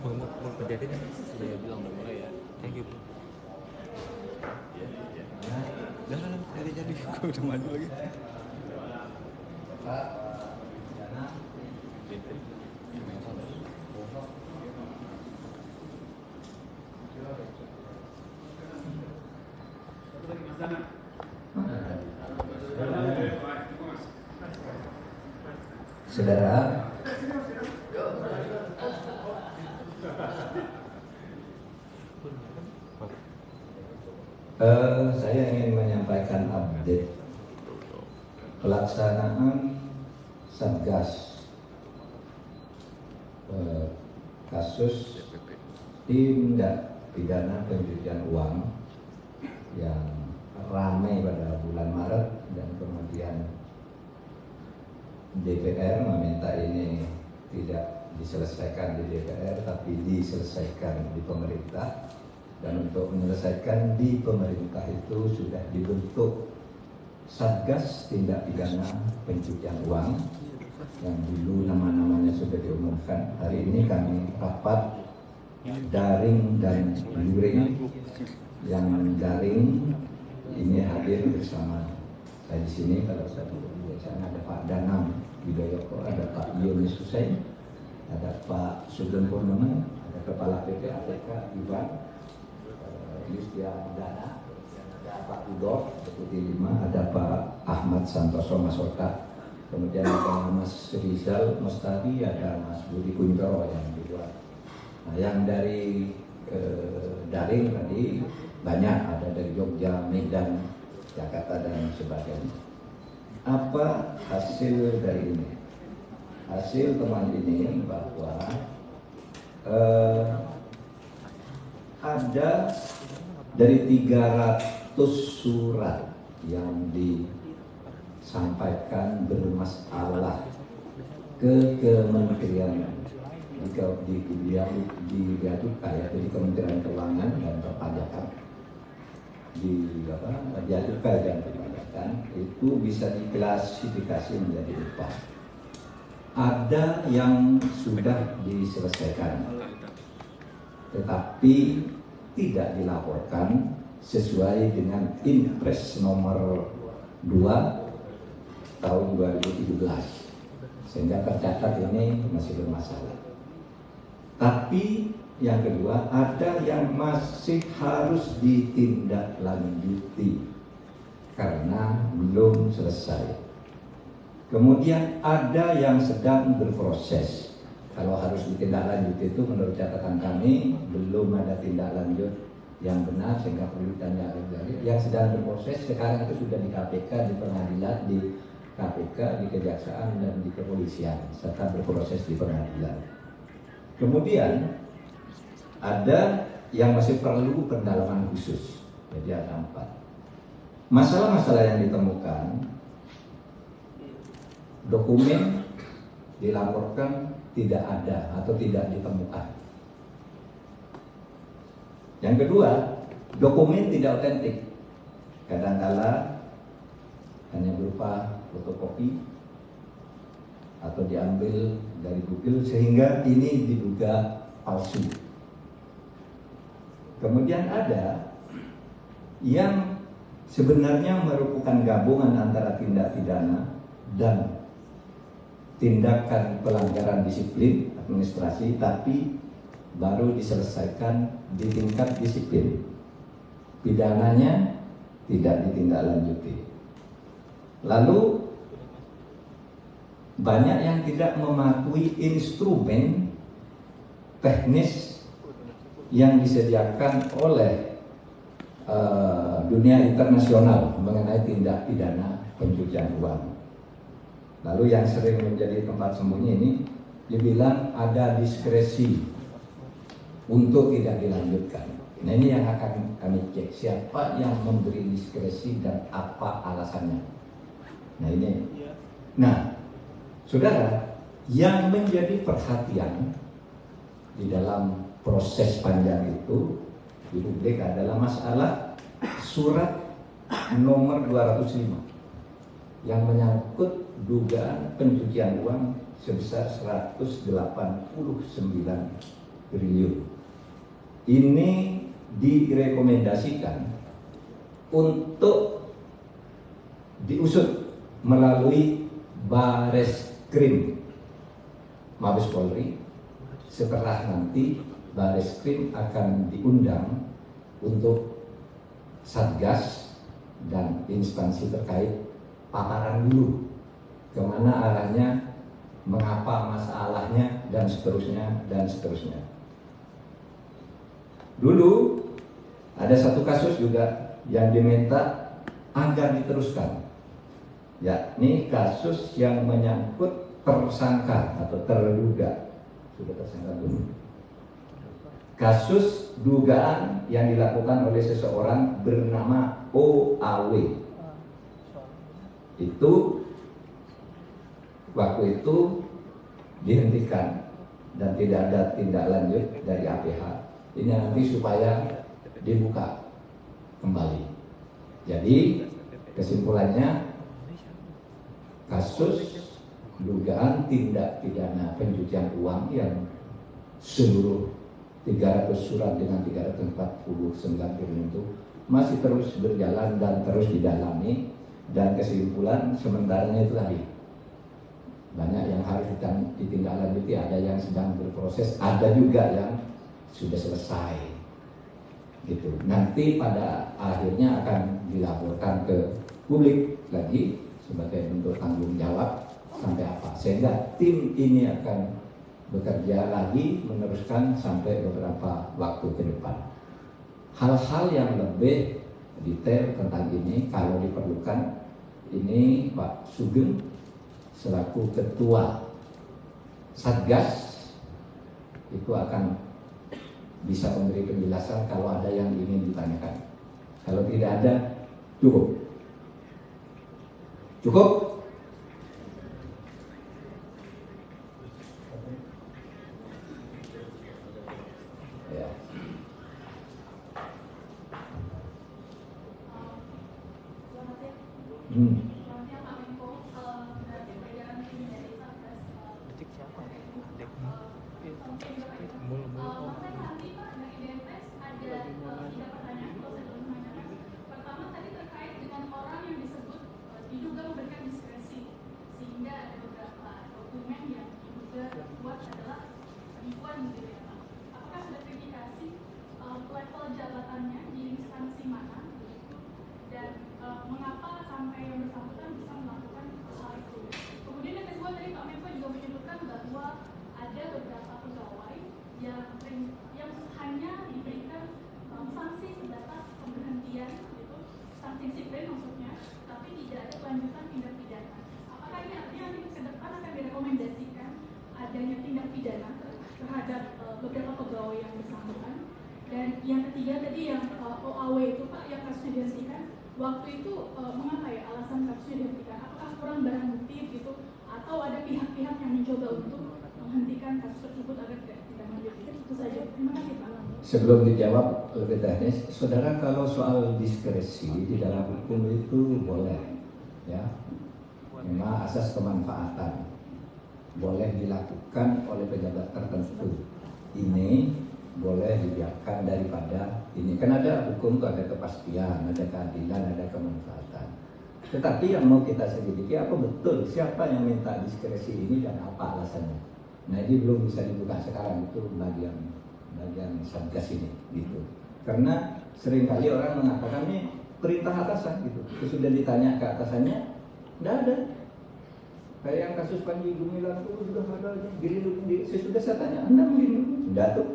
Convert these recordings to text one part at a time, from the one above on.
mau terjadi kan? Saya bilang udah mulai ya. Thank you. Iya, iya. Jangan jadi aku udah maju lagi. Saudara, saya ingin menyampaikan update pelaksanaan Satgas kasus tindak pidana pencucian uang yang ramai pada bulan Maret, dan kemudian DPR meminta ini tidak diselesaikan di DPR tapi diselesaikan di pemerintah. Dan untuk menyelesaikan di pemerintah itu sudah dibentuk Satgas Tindak Pidana Pencucian Uang yang dulu nama-namanya sudah diumumkan. Hari ini kami rapat daring dan luring. Yang daring ini hadir bersama saya di sini. Kalau saya di sana ada Pak Danang Widoyoko, ada Pak Yonis Hussein, ada Pak Sugeng Purnomo, ada Kepala PPATK Iwan Yustiandana, ada Pak Udor Deputi 5, ada Pak Ahmad Santoso Masota, kemudian ada Mas Rizal Mustadi, ada Mas Budi Kunchoro yang di luar. Nah, yang dari daring tadi banyak, ada dari Jogja, Medan, Jakarta dan sebagainya. Apa hasil dari ini? Hasil teman ini bahwa ada dari 300 surat yang disampaikan bermasalah ke Kementerian di Bea Cukai, yaitu di Kementerian Keuangan dan Perpajakan, di Bea Cukai dan Perpajakan, itu bisa diklasifikasi menjadi 4. Ada yang sudah diselesaikan, tetapi tidak dilaporkan sesuai dengan Impres nomor 2 tahun 2017, sehingga tercatat ini masih bermasalah. Tapi yang kedua, ada yang masih harus ditindaklanjuti karena belum selesai. Kemudian ada yang sedang berproses. Kalau harus ditindaklanjuti itu menurut catatan kami belum ada tindak lanjut yang benar sehingga perlu ditindaklanjuti. Yang sedang berproses sekarang itu sudah di KPK, di pengadilan, di KPK, di Kejaksaan dan di Kepolisian, serta berproses di pengadilan. Kemudian ada yang masih perlu pendalaman khusus. Jadi ada 4. Masalah-masalah yang ditemukan, dokumen dilaporkan tidak ada atau tidak ditemukan. Yang kedua, dokumen tidak otentik. Kadang-kala hanya berupa fotokopi atau diambil dari Google sehingga ini diduga palsu. Kemudian ada yang sebenarnya merupakan gabungan antara tindak pidana dan tindakan pelanggaran disiplin administrasi, tapi baru diselesaikan di tingkat disiplin. Pidananya tidak ditindaklanjuti. Lalu banyak yang tidak mematuhi instrumen teknis yang disediakan oleh dunia internasional mengenai tindak pidana pencucian uang. Lalu yang sering menjadi tempat sembunyi ini dibilang ada diskresi untuk tidak dilanjutkan. Nah, ini yang akan kami cek, siapa yang memberi diskresi dan apa alasannya. Nah ini. Nah, saudara, yang menjadi perhatian di dalam proses panjang itu di publik adalah masalah surat nomor 205 yang menyangkut dugaan pencucian uang sebesar 189 triliun. Ini direkomendasikan untuk diusut melalui Bareskrim Mabes Polri. Setelah nanti Bareskrim akan diundang untuk Satgas dan instansi terkait paparan dulu kemana arahnya, mengapa masalahnya, dan seterusnya dan seterusnya. Dulu ada satu kasus juga yang diminta agar diteruskan, yakni kasus yang menyangkut tersangka atau terduga, sudah tersangka dulu. Kasus dugaan yang dilakukan oleh seseorang bernama OAW. Itu waktu itu dihentikan dan tidak ada tindak lanjut dari APH. Ini nanti supaya dibuka kembali. Jadi kesimpulannya, kasus dugaan tindak pidana pencucian uang yang seluruh 300 surat dengan 349 triliun itu masih terus berjalan dan terus didalami, dan kesimpulan sementaranya itu tadi banyak yang harus ditindaklanjuti, ada yang sedang berproses, ada juga yang sudah selesai gitu. Nanti pada akhirnya akan dilaporkan ke publik lagi sebagai bentuk tanggung jawab sampai apa, sehingga tim ini akan bekerja lagi meneruskan sampai beberapa waktu ke depan. Hal-hal yang lebih detail tentang ini kalau diperlukan, ini Pak Sugeng selaku ketua Satgas itu akan bisa memberi penjelasan kalau ada yang ingin ditanyakan. Kalau tidak ada, cukup. Cukup? Ya. Level jabatannya di instansi mana dan mengapa sampai yang bersangkutan bisa melakukan hal itu. Kemudian yang kedua, tadi Pak Menko juga menyebutkan bahwa ada beberapa pegawai yang hanya diberikan sanksi sebatas pemberhentian, gitu, sanksi disiplin maksudnya, tapi tidak ada kelanjutan tindak pidana. Apakah ini artinya nanti ke depan akan direkomendasikan adanya tindak pidana terhadap beberapa pegawai yang bersangkutan? Dan yang ketiga tadi yang OAW itu Pak, yang kasusnya dihentikan, waktu itu mengapa ya alasan kasusnya dihentikan? Apakah kurang barang bukti gitu, atau ada pihak-pihak yang mencoba untuk menghentikan kasus tersebut agar tidak lanjut? Itu saja. Terima kasih Pak. Sebelum dijawab lebih teknis, saudara, kalau soal diskresi di dalam hukum itu boleh, ya, memang asas kemanfaatan boleh dilakukan oleh pejabat tertentu. Ini boleh dibiarkan daripada ini, kan ada hukum itu ada kepastian, ada keadilan, ada kemanfaatan. Tetapi yang mau kita selidiki apa betul siapa yang minta diskresi ini dan apa alasannya. Nah, ini belum bisa dibuka sekarang, itu bagian Satgas ini gitu. Karena seringkali orang mengatakan ini perintah atasan gitu. Sudah ditanya ke atasannya, tidak ada. Kayak yang kasus Panji Gumilang itu sudah ada, sudah saya tanya, Anda begini, tidak tuh.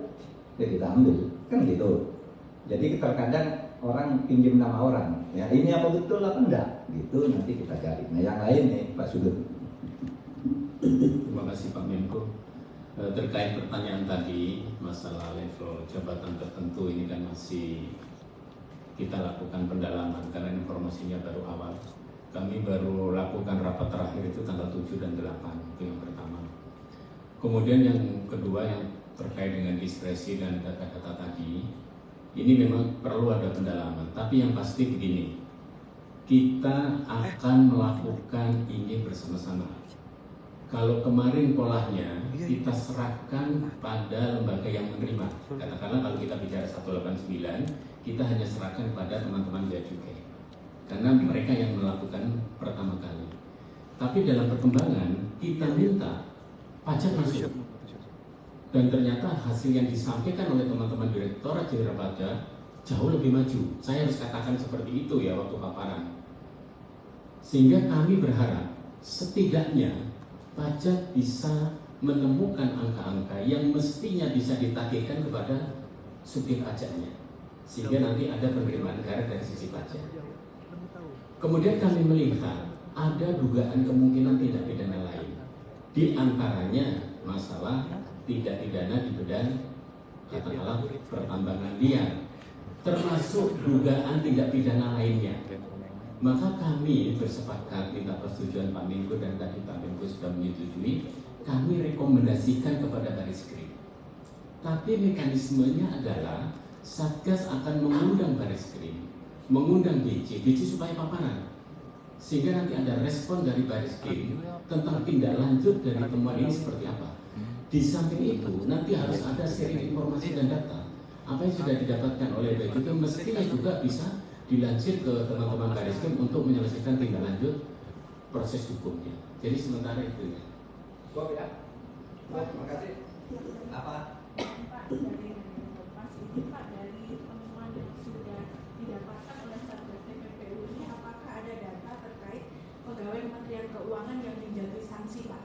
Ya kita ambil, kan gitu. Jadi terkadang orang pinjam nama orang, ya ini apa betul apa enggak, gitu nanti kita cari. Nah yang lain nih Pak Sugeng. Terima kasih Pak Menko. Terkait pertanyaan tadi masalah level jabatan tertentu, ini kan masih kita lakukan pendalaman karena informasinya baru awal. Kami baru lakukan rapat terakhir itu tanggal 7 dan 8, itu yang pertama. Kemudian yang kedua yang terkait dengan diskresi dan data-data tadi, ini memang perlu ada pendalaman. Tapi yang pasti begini, kita akan melakukan ini bersama-sama. Kalau kemarin polanya kita serahkan pada lembaga yang menerima. Katakanlah kalau kita bicara 189, kita hanya serahkan pada teman-teman bea cukai. Karena mereka yang melakukan pertama kali. Tapi dalam perkembangan kita minta pajak masuk. Dan ternyata hasil yang disampaikan oleh teman-teman Direktorat Jenderal Pajak jauh lebih maju. Saya harus katakan seperti itu ya waktu paparan. Sehingga kami berharap setidaknya pajak bisa menemukan angka-angka yang mestinya bisa ditagihkan kepada subjek pajaknya, sehingga nanti ada penerimaan negara dari sisi pajak. Kemudian kami melihat ada dugaan kemungkinan tindak pidana lain, di antaranya masalah tindak pidana di bidang katakanlah pertambangan liar, termasuk dugaan tindak pidana lainnya. Maka kami bersepakat minta persetujuan Pak Menko dan tadi Pak Menko sudah menyetujui, kami rekomendasikan kepada Baris-Krim. Tapi mekanismenya adalah Satgas akan mengundang Baris-Krim, mengundang BC supaya paparan. Sehingga nanti ada respon dari Baris-Krim tentang tindak lanjut dari temuan ini seperti apa. Di samping itu nanti harus ada sharing informasi dan data. Apa yang sudah didapatkan oleh BC itu mestinya juga bisa dilansir ke teman-teman Baris-Krim untuk menyelesaikan tindak lanjut proses hukumnya. Jadi sementara itu ya. Terima kasih. Apa? Pak, dari Kompas ini Pak, dari temuan yang sudah didapatkan oleh Satgas TPPU ini, apakah ada data terkait pegawai Kementerian Keuangan yang dijatuhi sanksi Pak?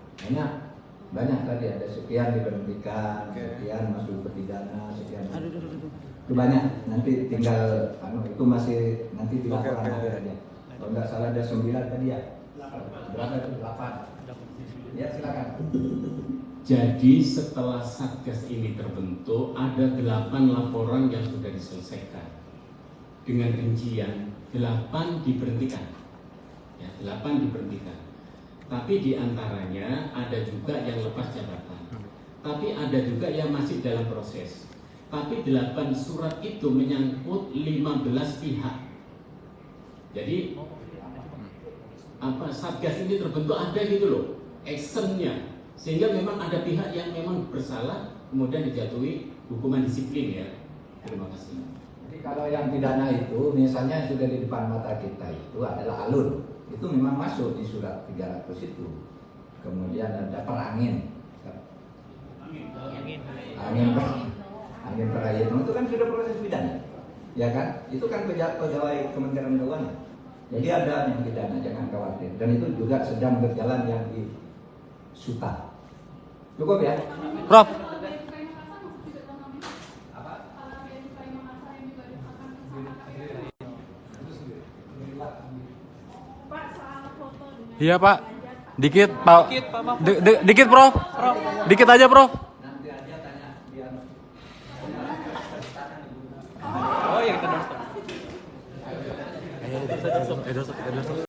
Banyak tadi ada sekian diberhentikan, sekian masuk pidana, sekian. Itu banyak. Nanti tinggal itu masih nanti di laporan akhir aja. Kalau nggak salah ada 9 tadi ya. Berapa itu? 8. Ya silakan. Jadi setelah Satgas ini terbentuk, ada 8 laporan yang sudah diselesaikan. Dengan rincian 8 diberhentikan. Ya, 8 diberhentikan. Tapi diantaranya ada juga yang lepas jabatan. Tapi ada juga yang masih dalam proses. Tapi 8 surat itu menyangkut 15 pihak. Jadi Satgas ini terbentuk ada gitu loh, actionnya. Sehingga memang ada pihak yang memang bersalah kemudian dijatuhi hukuman disiplin ya. Terima kasih. Jadi kalau yang pidana itu misalnya sudah di depan mata kita itu adalah alun, itu memang masuk di surat 300 itu. Kemudian ada perangin, angin perayaan itu kan sudah proses pidana, ya kan? Itu kan pegawai Kementerian Keuangan. Jadi ada yang pidana, jangan khawatir. Dan itu juga sedang berjalan yang di Suta. Cukup ya? Prof. Iya Pak. Dikit Pak. Dikit Prof. Dikit aja Prof. Nanti aja tanya dia. Oh iya kita dosen. Ayo dosen.